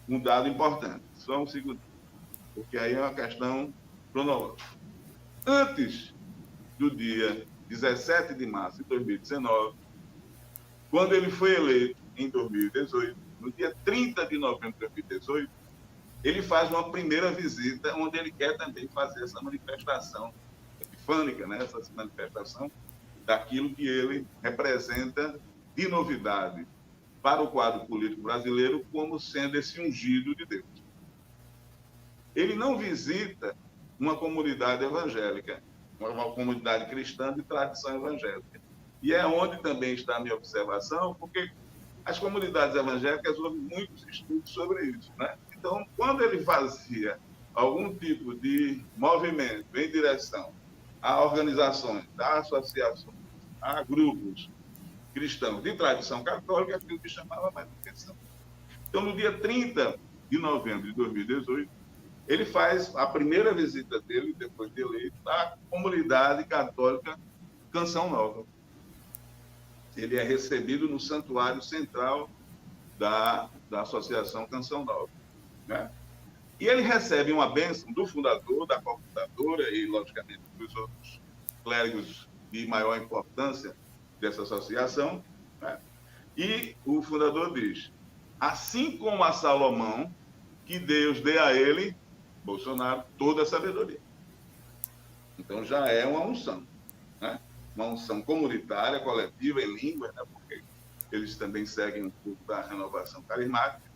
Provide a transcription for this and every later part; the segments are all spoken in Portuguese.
um dado importante, só um segundo, porque aí é uma questão cronológica. Antes do dia 17 de março de 2019, quando ele foi eleito em 2018, no dia 30 de novembro de 2018, ele faz uma primeira visita onde ele quer também fazer essa manifestação epifânica, né? Essa manifestação daquilo que ele representa de novidade para o quadro político brasileiro como sendo esse ungido de Deus. Ele não visita uma comunidade evangélica, uma comunidade cristã de tradição evangélica. E é onde também está a minha observação, porque as comunidades evangélicas houve muitos estudos sobre isso, né? Então, quando ele fazia algum tipo de movimento em direção a organizações, a associações, a grupos cristãos de tradição católica, aquilo que chamava mais atenção. Então, no dia 30 de novembro de 2018, ele faz a primeira visita dele, depois de eleito, à comunidade católica Canção Nova. Ele é recebido no santuário central da Associação Canção Nova, né? E ele recebe uma bênção do fundador, da cofundadora e, logicamente, dos outros clérigos de maior importância dessa associação, né? E o fundador diz: assim como a Salomão, que Deus dê a ele, Bolsonaro, toda a sabedoria. Então já é uma unção, né? Uma unção comunitária, coletiva, em línguas, né? Porque eles também seguem um pouco da renovação carismática.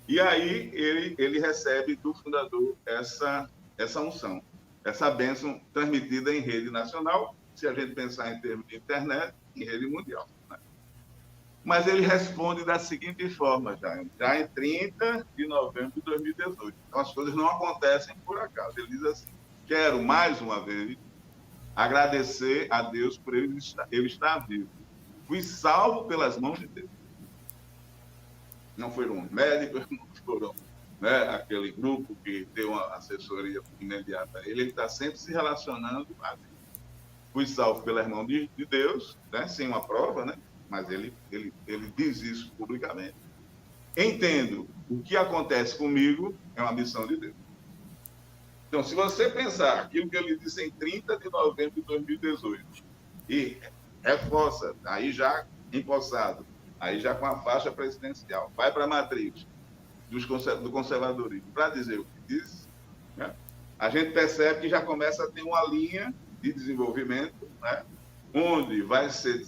E aí ele recebe do fundador essa unção, essa bênção transmitida em rede nacional, se a gente pensar em termos de internet, em rede mundial. Né? Mas ele responde da seguinte forma, já em 30 de novembro de 2018. Então, as coisas não acontecem por acaso. Ele diz assim: quero, mais uma vez, agradecer a Deus por ele estar vivo. Fui salvo pelas mãos de Deus. Não foram os médicos, não foram, né, aquele grupo que deu uma assessoria imediata. Ele está sempre se relacionando a Deus. Fui salvo pelas mãos de Deus, né, sem uma prova, né, mas ele diz isso publicamente. Entendo, o que acontece comigo é uma missão de Deus. Então, se você pensar aquilo que ele disse em 30 de novembro de 2018 e reforça, aí já empossado, aí já com a faixa presidencial, vai para a matriz do conservadorismo para dizer o que diz, né? A gente percebe que já começa a ter uma linha de desenvolvimento, né? Onde vai ser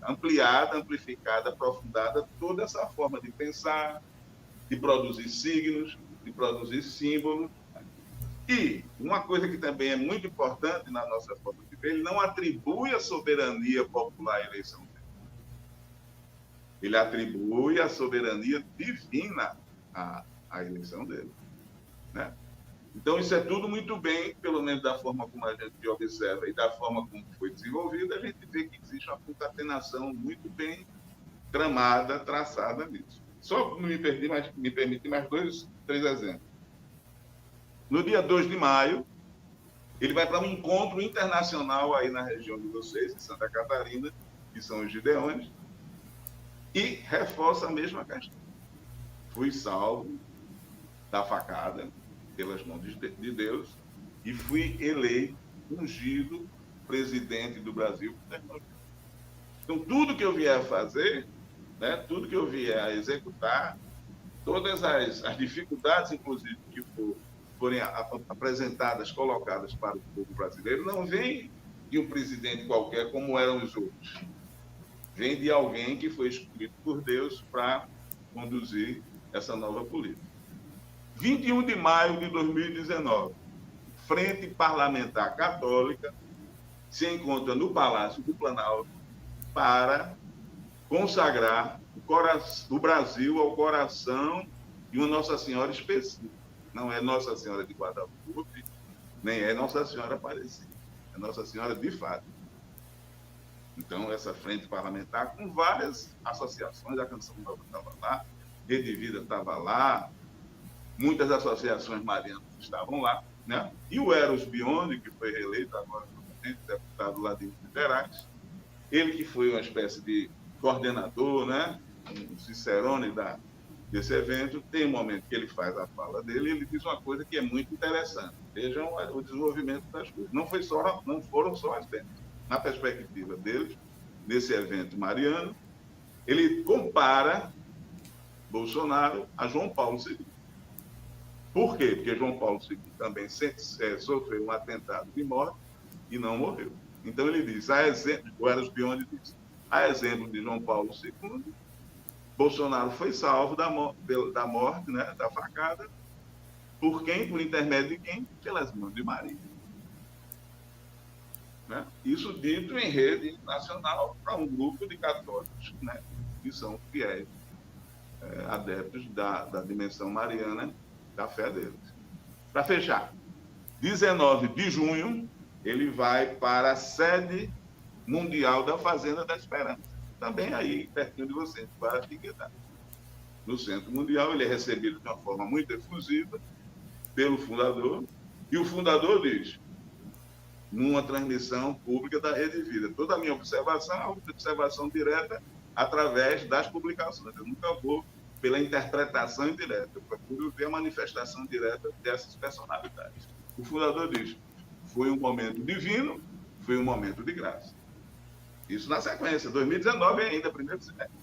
ampliada, amplificada, aprofundada toda essa forma de pensar, de produzir signos, de produzir símbolos. E uma coisa que também é muito importante na nossa forma de ver, ele não atribui a soberania popular à eleição dele. Ele atribui a soberania divina à eleição dele, né? Então, isso é tudo muito bem, pelo menos da forma como a gente observa e da forma como foi desenvolvida, a gente vê que existe uma concatenação muito bem tramada, traçada nisso. Só me permite mais 2, 3 exemplos. No dia 2 de maio, ele vai para um encontro internacional aí na região de vocês, em Santa Catarina, que são os Gideões, e reforça a mesma questão. Fui salvo da facada pelas mãos de Deus e fui eleito, ungido, presidente do Brasil. Então, tudo que eu vier a fazer, né, tudo que eu vier a executar, todas as dificuldades, inclusive, que forem apresentadas, colocadas para o povo brasileiro, não vem de um presidente qualquer como eram os outros. Vem de alguém que foi escolhido por Deus para conduzir essa nova política. 21 de maio de 2019, Frente Parlamentar Católica se encontra no Palácio do Planalto para consagrar o Brasil ao coração de uma Nossa Senhora específica. Não é Nossa Senhora de Guadalupe, nem é Nossa Senhora Aparecida. É Nossa Senhora de Fátima. Então, essa frente parlamentar, com várias associações, a Canção Nova estava lá, Rede Vida estava lá, muitas associações marianas estavam lá, né? E o Eros Biondi, que foi reeleito agora, deputado lá de Minas Gerais, ele que foi uma espécie de coordenador, né? Um cicerone desse evento, tem um momento que ele faz a fala dele e ele diz uma coisa que é muito interessante. Vejam o desenvolvimento das coisas. Não foram só as vendas. Na perspectiva dele, nesse evento mariano, ele compara Bolsonaro a João Paulo II. Por quê? Porque João Paulo II também sofreu um atentado de morte e não morreu. Então ele diz, o Eros Biondi diz, a exemplo de João Paulo II, Bolsonaro foi salvo da morte, né, da facada, por quem? Por intermédio de quem? Pelas mãos de Maria. Né? Isso dito em rede nacional para um grupo de católicos, né, que são fiéis, adeptos da dimensão mariana da fé deles. Para fechar, 19 de junho, ele vai para a sede mundial da Fazenda da Esperança. Também aí, pertinho de você, para Figueiredo. No Centro Mundial, ele é recebido de uma forma muito efusiva pelo fundador, e o fundador diz, numa transmissão pública da Rede Vida, toda a minha observação é uma observação direta através das publicações. Eu nunca vou pela interpretação indireta, eu procuro ver a manifestação direta dessas personalidades. O fundador diz, foi um momento divino, foi um momento de graça. Isso na sequência, 2019 ainda, primeiro semestre.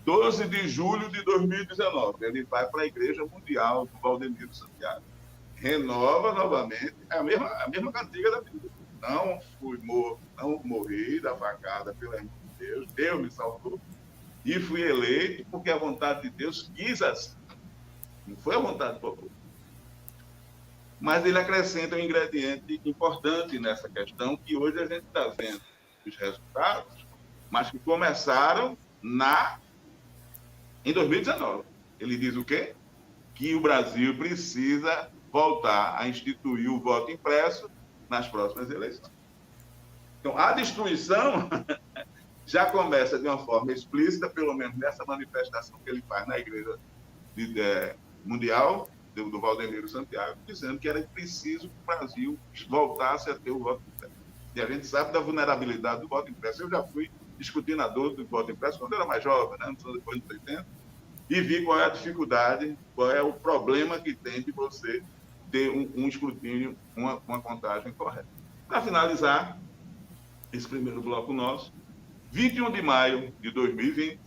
12 de julho de 2019, ele vai para a Igreja Mundial do Valdemiro Santiago. Renova novamente a mesma cantiga da Bíblia. Não fui morto, não morri da facada pela mão de Deus, Deus me salvou, e fui eleito porque a vontade de Deus quis assim. Não foi a vontade do povo. Mas ele acrescenta um ingrediente importante nessa questão, que hoje a gente está vendo os resultados, mas que começaram em 2019. Ele diz o quê? Que o Brasil precisa voltar a instituir o voto impresso nas próximas eleições. Então, a destruição já começa de uma forma explícita, pelo menos nessa manifestação que ele faz na Igreja Mundial do Valdemiro Santiago, dizendo que era preciso que o Brasil voltasse a ter o voto impresso. E a gente sabe da vulnerabilidade do voto impresso. Eu já fui escrutinador do voto impresso quando eu era mais jovem, né? Depois dos 80, e vi qual é a dificuldade, qual é o problema que tem de você ter um escrutínio, uma contagem correta. Para finalizar esse primeiro bloco nosso, 21 de maio de 2020,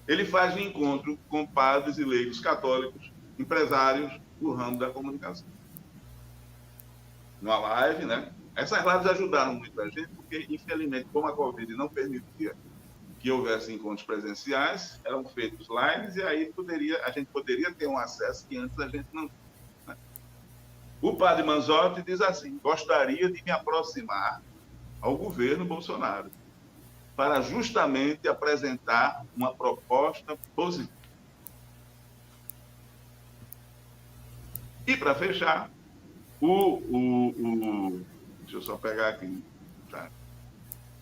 ele faz um encontro com padres e leigos católicos, empresários do ramo da comunicação. Numa live, né? Essas lives ajudaram muito a gente, porque, infelizmente, como a Covid não permitia que houvesse encontros presenciais, eram feitos lives, e aí a gente poderia ter um acesso que antes a gente não tinha. Né? O padre Manzotti diz assim, gostaria de me aproximar ao governo Bolsonaro para justamente apresentar uma proposta positiva. E, para fechar, deixa eu só pegar aqui, tá?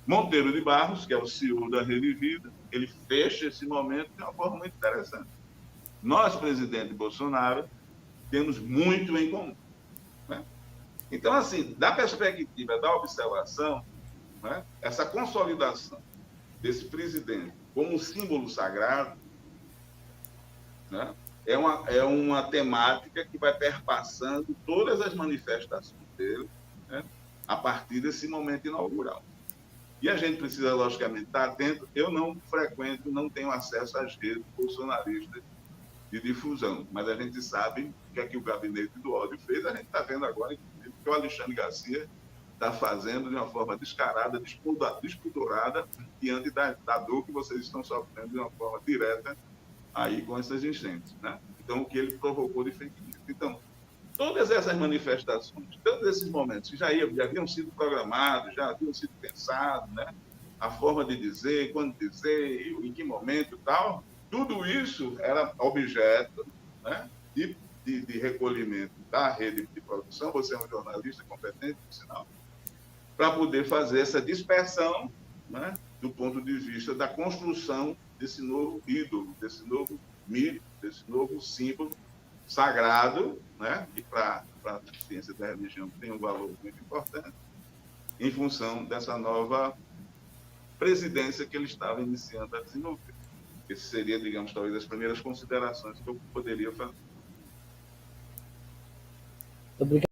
Monteiro de Barros, que é o CEO da Rede Vida, ele fecha esse momento de uma forma muito interessante. Nós, presidente Bolsonaro, temos muito em comum. Né? Então, assim, da perspectiva da observação, né, essa consolidação desse presidente como um símbolo sagrado, né, é uma temática que vai perpassando todas as manifestações dele, né, a partir desse momento inaugural. E a gente precisa, logicamente, estar atento. Eu não frequento, não tenho acesso às redes bolsonaristas de difusão, mas a gente sabe o que é que o gabinete do ódio fez. A gente está vendo agora, inclusive, que o Alexandre Garcia está fazendo de uma forma descarada, despudorada, diante da dor que vocês estão sofrendo de uma forma direta aí com essas enchentes. Né? Então, o que ele provocou de fake news. Então, todas essas manifestações, todos esses momentos que já haviam sido programados, já haviam sido pensados, né? A forma de dizer, quando dizer, em que momento e tal, tudo isso era objeto, né, de recolhimento da rede de produção. Você é um jornalista competente, por sinal, para poder fazer essa dispersão, né, do ponto de vista da construção desse novo ídolo, desse novo mito, desse novo símbolo sagrado, né, que para a ciência da religião tem um valor muito importante, em função dessa nova presidência que ele estava iniciando a desenvolver. Esse seria, digamos, talvez as primeiras considerações que eu poderia fazer. Obrigado.